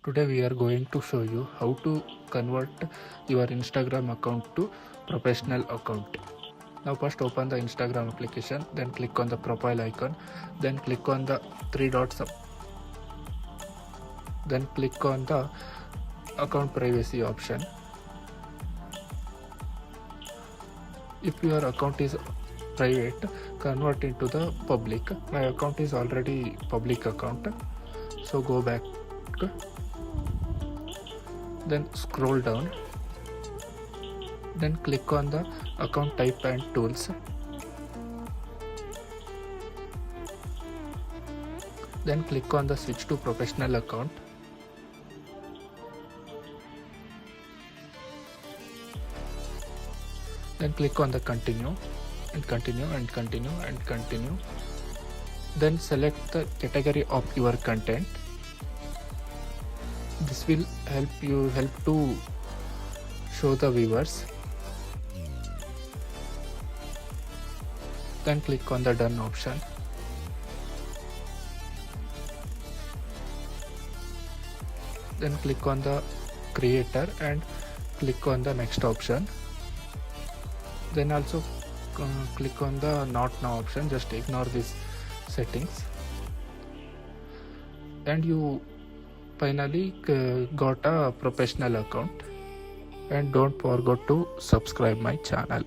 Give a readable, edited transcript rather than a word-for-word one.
Today we are going to show you how to convert your Instagram account to professional account. Now first open the Instagram application, then click on the profile icon, then click on the three dots up, then click on the account privacy option. If your account is private, convert it to the public. My account is already public account, so go back, then scroll down, then click on the account type and tools, then click on the switch to professional account, then click on the continue and continue and continue and continue, then select the category of your content. This will help to show the viewers. Then click on the done option. Then click on the creator and click on the next option. Then also click on the not now option. Just ignore these settings and you finally got a professional account. And don't forget to subscribe my channel.